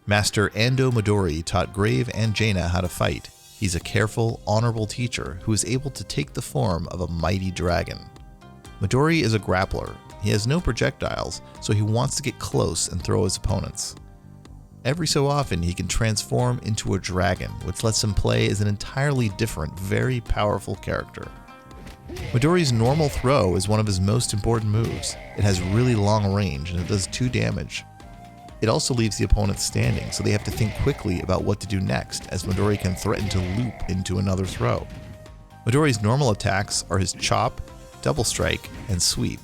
Master Ando Midori taught Grave and Jaina how to fight. He's a careful, honorable teacher who is able to take the form of a mighty dragon. Midori is a grappler. He has no projectiles, so he wants to get close and throw his opponents. Every so often, he can transform into a dragon, which lets him play as an entirely different, very powerful character. Midori's normal throw is one of his most important moves. It has really long range and it does 2 damage. It also leaves the opponent standing, so they have to think quickly about what to do next, as Midori can threaten to loop into another throw. Midori's normal attacks are his chop, double strike, and sweep.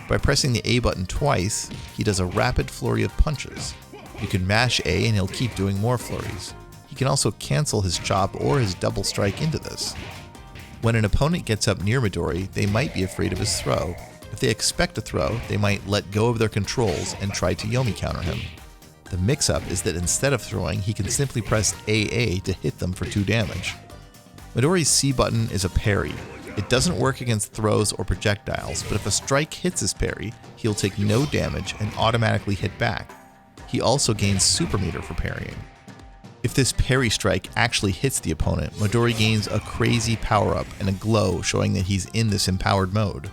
By pressing the A button twice, he does a rapid flurry of punches. You can mash A and he'll keep doing more flurries. He can also cancel his chop or his double strike into this. When an opponent gets up near Midori, they might be afraid of his throw. If they expect a throw, they might let go of their controls and try to Yomi counter him. The mix-up is that instead of throwing, he can simply press AA to hit them for 2 damage. Midori's C button is a parry. It doesn't work against throws or projectiles, but if a strike hits his parry, he'll take no damage and automatically hit back. He also gains super meter for parrying. If this parry strike actually hits the opponent, Midori gains a crazy power-up and a glow showing that he's in this empowered mode.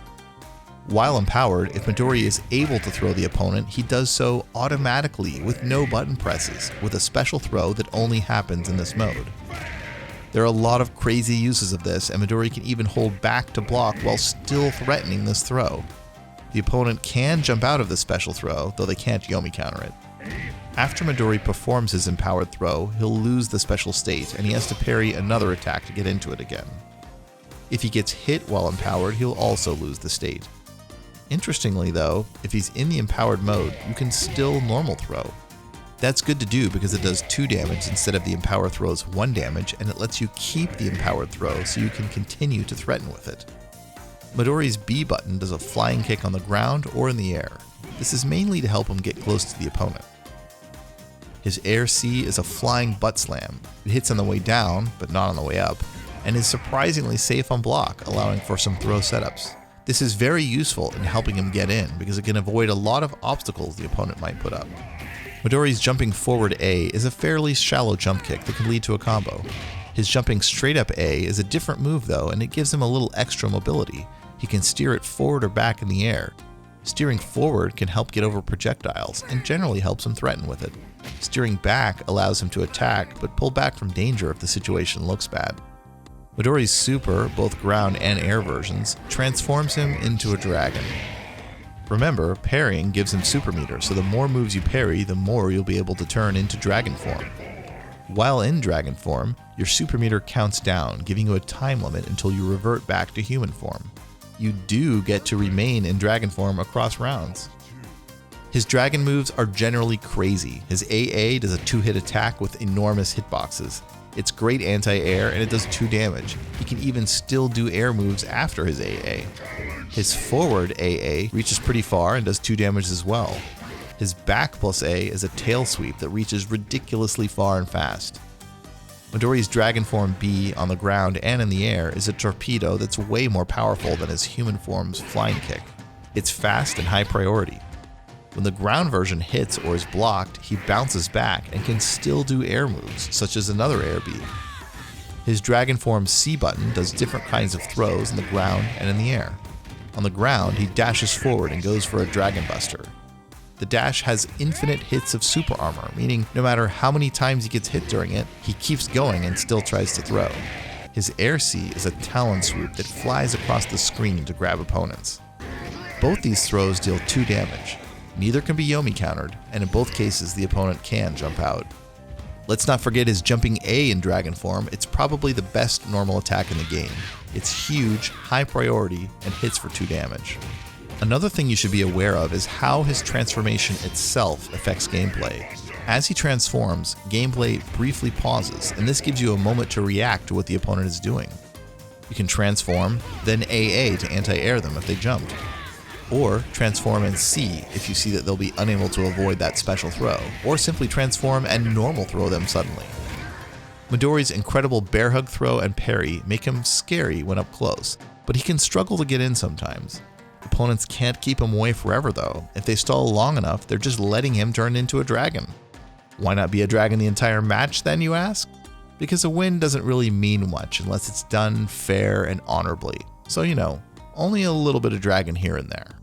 While empowered, if Midori is able to throw the opponent, he does so automatically with no button presses, with a special throw that only happens in this mode. There are a lot of crazy uses of this, and Midori can even hold back to block while still threatening this throw. The opponent can jump out of this special throw, though they can't Yomi counter it. After Midori performs his empowered throw, he'll lose the special state, and he has to parry another attack to get into it again. If he gets hit while empowered, he'll also lose the state. Interestingly though, if he's in the empowered mode, you can still normal throw. That's good to do because it does 2 damage instead of the empowered throw's 1 damage, and it lets you keep the empowered throw so you can continue to threaten with it. Midori's B button does a flying kick on the ground or in the air. This is mainly to help him get close to the opponent. His Air C is a flying butt slam. It hits on the way down, but not on the way up, and is surprisingly safe on block, allowing for some throw setups. This is very useful in helping him get in because it can avoid a lot of obstacles the opponent might put up. Midori's jumping forward A is a fairly shallow jump kick that can lead to a combo. His jumping straight up A is a different move though, and it gives him a little extra mobility. He can steer it forward or back in the air. Steering forward can help get over projectiles and generally helps him threaten with it. Steering back allows him to attack, but pull back from danger if the situation looks bad. Midori's super, both ground and air versions, transforms him into a dragon. Remember, parrying gives him super meter, so the more moves you parry, the more you'll be able to turn into dragon form. While in dragon form, your super meter counts down, giving you a time limit until you revert back to human form. You do get to remain in dragon form across rounds. His dragon moves are generally crazy. His AA does a 2-hit attack with enormous hitboxes. It's great anti-air and it does 2 damage. He can even still do air moves after his AA. His forward AA reaches pretty far and does 2 damage as well. His back plus A is a tail sweep that reaches ridiculously far and fast. Midori's dragon form B on the ground and in the air is a torpedo that's way more powerful than his human form's flying kick. It's fast and high priority. When the ground version hits or is blocked, he bounces back and can still do air moves, such as another air B. His dragon form C button does different kinds of throws in the ground and in the air. On the ground, he dashes forward and goes for a dragon buster. The dash has infinite hits of super armor, meaning no matter how many times he gets hit during it, he keeps going and still tries to throw. His Air C is a talon swoop that flies across the screen to grab opponents. Both these throws deal 2 damage. Neither can be Yomi countered, and in both cases the opponent can jump out. Let's not forget his jumping A in dragon form. It's probably the best normal attack in the game. It's huge, high priority, and hits for 2 damage. Another thing you should be aware of is how his transformation itself affects gameplay. As he transforms, gameplay briefly pauses, and this gives you a moment to react to what the opponent is doing. You can transform, then AA to anti-air them if they jumped. Or transform and C if you see that they'll be unable to avoid that special throw, or simply transform and normal throw them suddenly. Midori's incredible bear hug throw and parry make him scary when up close, but he can struggle to get in sometimes. Opponents can't keep him away forever though. If they stall long enough, they're just letting him turn into a dragon. Why not be a dragon the entire match then, you ask? Because a win doesn't really mean much unless it's done fair and honorably. So, only a little bit of dragon here and there.